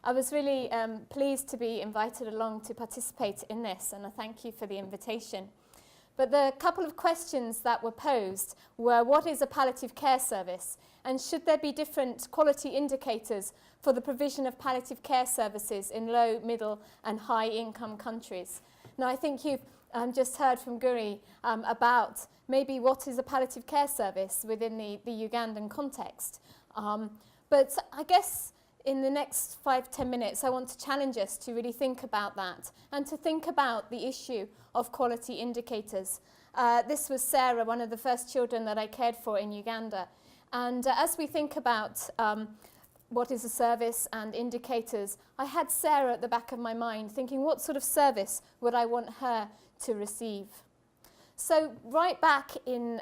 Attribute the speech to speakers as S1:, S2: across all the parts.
S1: I was really pleased to be invited along to participate in this, and I thank you for the invitation. But the couple of questions that were posed were, what is a palliative care service? And should there be different quality indicators for the provision of palliative care services in low, middle and high income countries? Now, I think you've just heard from Guri about maybe what is a palliative care service within the Ugandan context. But I guess in the next 5-10 minutes, I want to challenge us to really think about that and to think about the issue of quality indicators. This was Sarah, one of the first children that I cared for in Uganda. And as we think about what is a service and indicators, I had Sarah at the back of my mind thinking, what sort of service would I want her to receive? So right back in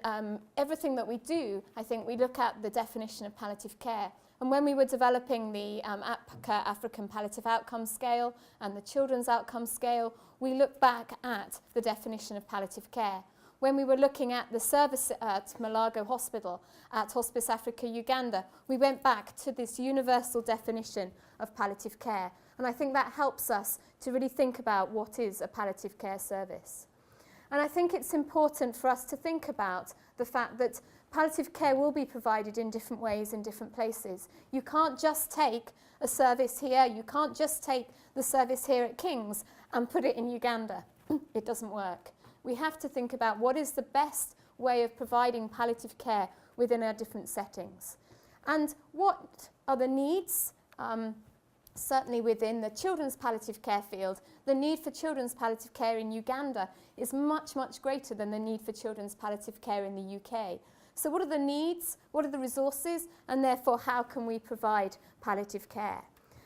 S1: everything that we do, I think we look at the definition of palliative care. And when we were developing the APCA, African Palliative Outcome Scale, and the Children's Outcome Scale, we looked back at the definition of palliative care. When we were looking at the service at Malago Hospital, at Hospice Africa Uganda, we went back to this universal definition of palliative care. And I think that helps us to really think about what is a palliative care service. And I think it's important for us to think about the fact that palliative care will be provided in different ways in different places. You can't just take a service here, you can't just take the service here at King's and put it in Uganda. It doesn't work. We have to think about what is the best way of providing palliative care within our different settings. And what are the needs? Certainly within the children's palliative care field, the need for children's palliative care in Uganda is much, much greater than the need for children's palliative care in the UK. So what are the needs, what are the resources, and therefore how can we provide palliative care?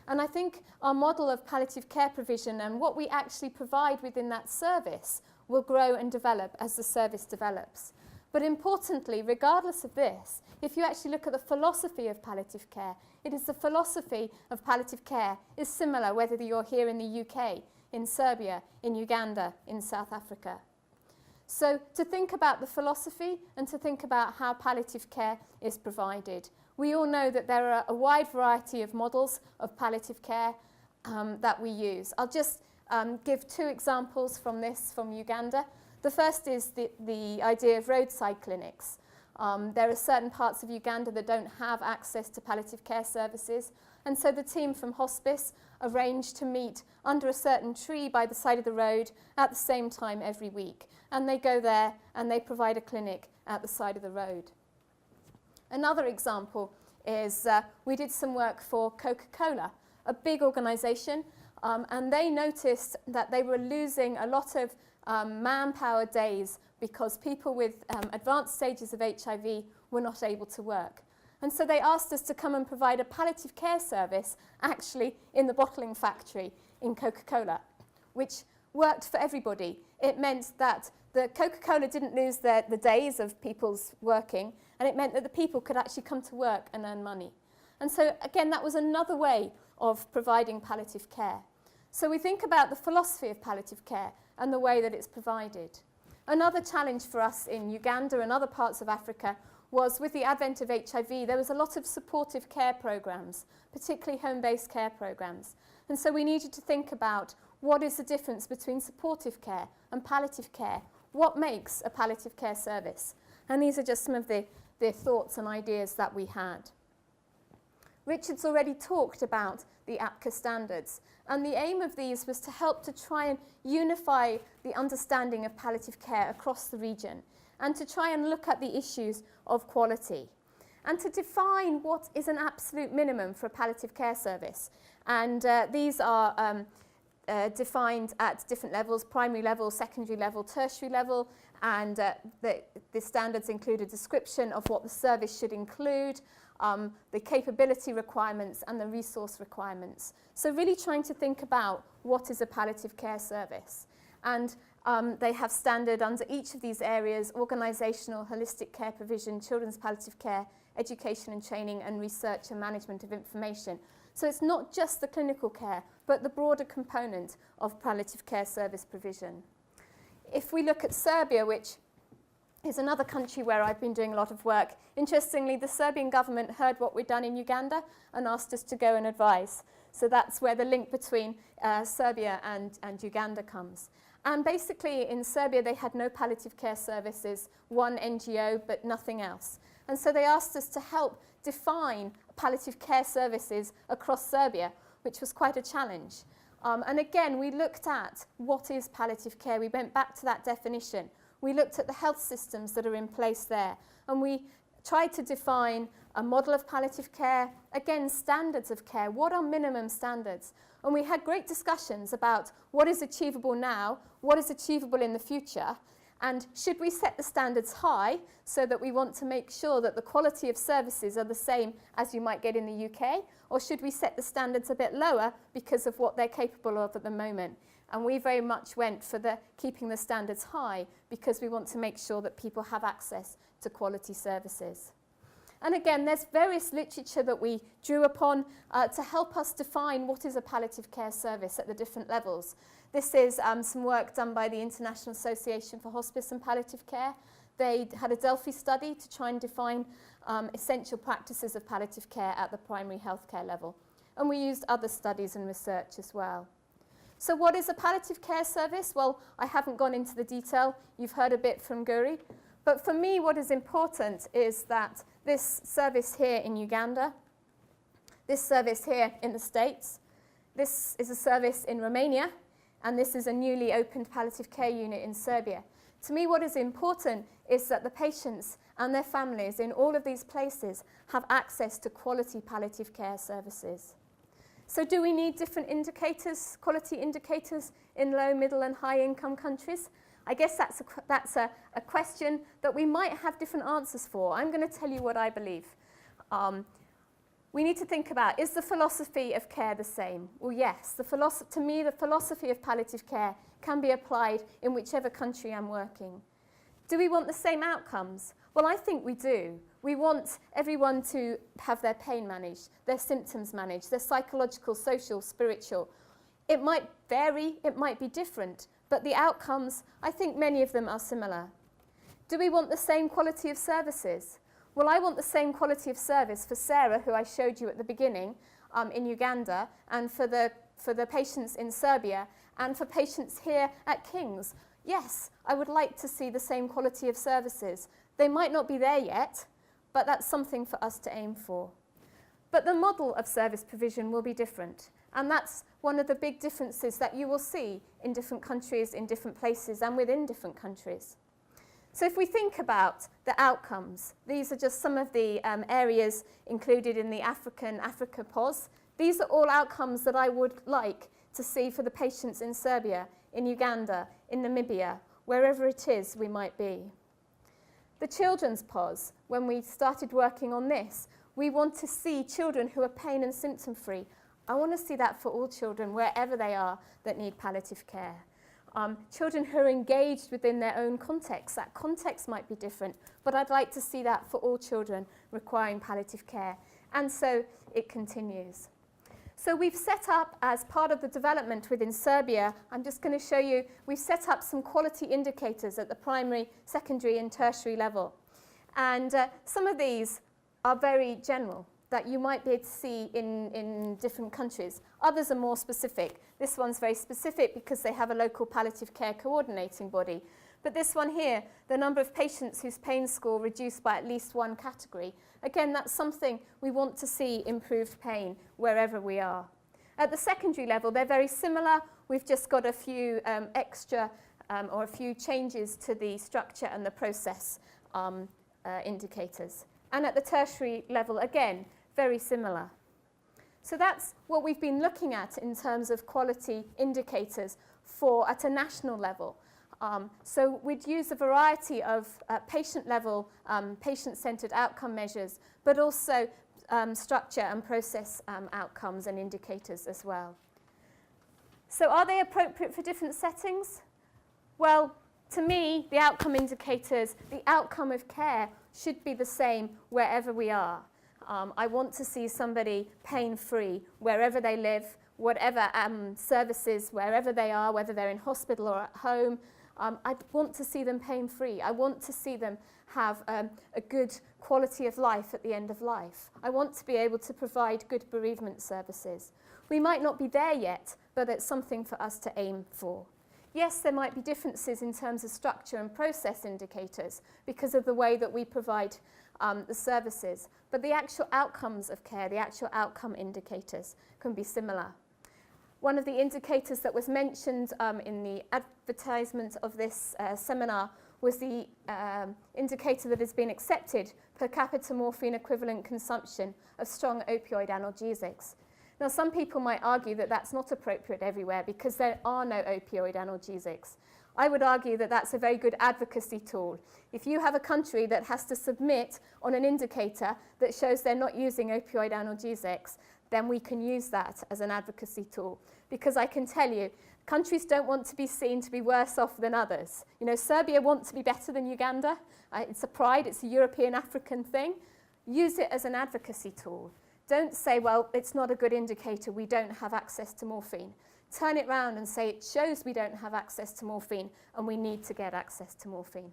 S1: And I think our model of palliative care provision and what we actually provide within that service will grow and develop as the service develops. But importantly, regardless of this, if you actually look at the philosophy of palliative care, it is the philosophy of palliative care is similar whether you're here in the UK, in Serbia, in Uganda, in South Africa. So to think about the philosophy and to think about how palliative care is provided. We all know that there are a wide variety of models of palliative care that we use. I'll just give two examples from Uganda. The first is the idea of roadside clinics. There are certain parts of Uganda that don't have access to palliative care services, and so the team from hospice arranged to meet under a certain tree by the side of the road at the same time every week. And they go there and they provide a clinic at the side of the road. Another example is we did some work for Coca-Cola, a big organisation, and they noticed that they were losing a lot of manpower days because people with advanced stages of HIV were not able to work. And so they asked us to come and provide a palliative care service actually in the bottling factory in Coca-Cola, which worked for everybody. It meant that the Coca-Cola didn't lose the days of people's working, and it meant that the people could actually come to work and earn money. And so again, that was another way of providing palliative care. So we think about the philosophy of palliative care and the way that it's provided. Another challenge for us in Uganda and other parts of Africa was with the advent of HIV, there was a lot of supportive care programs, particularly home-based care programs. And so we needed to think about what is the difference between supportive care and palliative care? What makes a palliative care service? And these are just some of the thoughts and ideas that we had. Richard's already talked about the APCA standards, and the aim of these was to help to try and unify the understanding of palliative care across the region, and to try and look at the issues of quality, and to define what is an absolute minimum for a palliative care service. And these are defined at different levels: primary level, secondary level, tertiary level, and the standards include a description of what the service should include, the capability requirements and the resource requirements. So really trying to think about what is a palliative care service. And they have standard under each of these areas: organisational, holistic care provision, children's palliative care, education and training, and research and management of information. So it's not just the clinical care, but the broader component of palliative care service provision. If we look at Serbia, which is another country where I've been doing a lot of work, interestingly, the Serbian government heard what we'd done in Uganda and asked us to go and advise. So that's where the link between Serbia and Uganda comes. And basically in Serbia they had no palliative care services, one NGO, but nothing else. And so they asked us to help define palliative care services across Serbia, which was quite a challenge. And again, we looked at what is palliative care. We went back to that definition. We looked at the health systems that are in place there. And we tried to define a model of palliative care, again, standards of care. What are minimum standards? And we had great discussions about what is achievable now, what is achievable in the future, and should we set the standards high so that we want to make sure that the quality of services are the same as you might get in the UK, or should we set the standards a bit lower because of what they're capable of at the moment? And we very much went for keeping the standards high because we want to make sure that people have access to quality services. And again, there's various literature that we drew upon to help us define what is a palliative care service at the different levels. This is some work done by the International Association for Hospice and Palliative Care. They had a Delphi study to try and define essential practices of palliative care at the primary healthcare level. And we used other studies and research as well. So what is a palliative care service? Well, I haven't gone into the detail. You've heard a bit from Guri. But for me, what is important is that this service here in Uganda, this service here in the States, this is a service in Romania, and this is a newly opened palliative care unit in Serbia. To me, what is important is that the patients and their families in all of these places have access to quality palliative care services. So do we need different indicators, quality indicators, in low, middle, and high income countries? I guess that's a question that we might have different answers for. I'm going to tell you what I believe. We need to think about, is the philosophy of care the same? Well, yes. To me, the philosophy of palliative care can be applied in whichever country I'm working. Do we want the same outcomes? Well, I think we do. We want everyone to have their pain managed, their symptoms managed, their psychological, social, spiritual. It might vary, it might be different, but the outcomes, I think many of them are similar. Do we want the same quality of services? Well, I want the same quality of service for Sarah, who I showed you at the beginning, in Uganda, and for the patients in Serbia, and for patients here at King's. Yes, I would like to see the same quality of services. They might not be there yet, but that's something for us to aim for. But the model of service provision will be different. And that's one of the big differences that you will see in different countries, in different places, and within different countries. So if we think about the outcomes, these are just some of the areas included in the Africa POS. These are all outcomes that I would like to see for the patients in Serbia, in Uganda, in Namibia, wherever it is we might be. The children's POS, when we started working on this, we want to see children who are pain and symptom free. I want to see that for all children, wherever they are, that need palliative care. Children who are engaged within their own context. That context might be different, but I'd like to see that for all children requiring palliative care. And so it continues. So we've set up, as part of the development within Serbia, I'm just going to show you, we've set up some quality indicators at the primary, secondary, and tertiary level. And some of these are very general, that you might be able to see in different countries. Others are more specific. This one's very specific because they have a local palliative care coordinating body. But this one here, the number of patients whose pain score reduced by at least one category. Again, that's something we want to see improved pain wherever we are. At the secondary level, they're very similar. We've just got a few extra or a few changes to the structure and the process indicators. And at the tertiary level, again, very similar. So that's what we've been looking at in terms of quality indicators at a national level. So we'd use a variety of patient-level, patient-centered outcome measures, but also structure and process outcomes and indicators as well. So are they appropriate for different settings? Well, to me, the outcome indicators, the outcome of care should be the same wherever we are. I want to see somebody pain-free wherever they live, whatever services, wherever they are, whether they're in hospital or at home. I want to see them pain-free. I want to see them have a good quality of life at the end of life. I want to be able to provide good bereavement services. We might not be there yet, but it's something for us to aim for. Yes, there might be differences in terms of structure and process indicators because of the way that we provide the services, but the actual outcomes of care, the actual outcome indicators can be similar. One of the indicators that was mentioned in the advertisement of this seminar was the indicator that has been accepted per capita morphine-equivalent consumption of strong opioid analgesics. Now, some people might argue that that's not appropriate everywhere because there are no opioid analgesics. I would argue that that's a very good advocacy tool. If you have a country that has to submit on an indicator that shows they're not using opioid analgesics, then we can use that as an advocacy tool. Because I can tell you, countries don't want to be seen to be worse off than others. You know, Serbia wants to be better than Uganda. It's a pride, it's a European African thing. Use it as an advocacy tool. Don't say, well, it's not a good indicator, we don't have access to morphine. Turn it round and say, it shows we don't have access to morphine and we need to get access to morphine.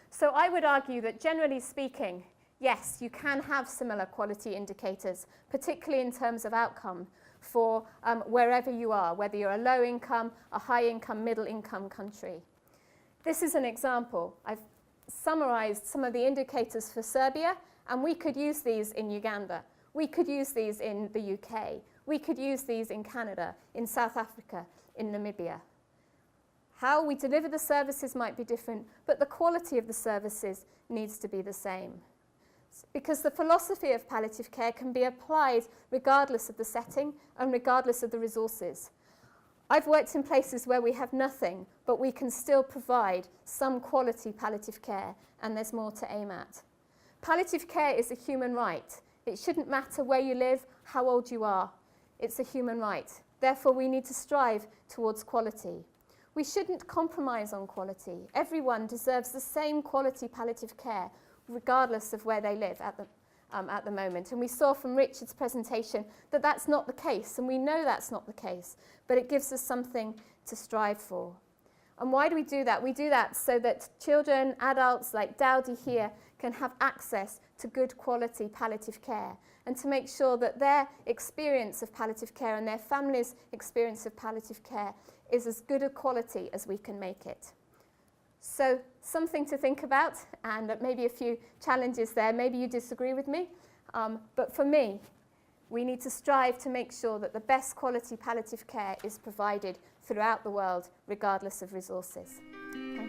S1: So I would argue that generally speaking, yes, you can have similar quality indicators, particularly in terms of outcome for wherever you are, whether you're a low income, a high income, middle income country. This is an example. I've summarized some of the indicators for Serbia, and we could use these in Uganda. We could use these in the UK. We could use these in Canada, in South Africa, in Namibia. How we deliver the services might be different, but the quality of the services needs to be the same. Because the philosophy of palliative care can be applied regardless of the setting and regardless of the resources. I've worked in places where we have nothing, but we can still provide some quality palliative care, and there's more to aim at. Palliative care is a human right. It shouldn't matter where you live, how old you are. It's a human right. Therefore, we need to strive towards quality. We shouldn't compromise on quality. Everyone deserves the same quality palliative care, regardless of where they live at the moment. And we saw from Richard's presentation that that's not the case, and we know that's not the case, but it gives us something to strive for. And why do we do that? We do that so that children, adults like Dowdy here, can have access to good quality palliative care, and to make sure that their experience of palliative care and their family's experience of palliative care is as good a quality as we can make it. So something to think about, and maybe a few challenges there. Maybe you disagree with me, but for me, we need to strive to make sure that the best quality palliative care is provided throughout the world, regardless of resources. Thank you.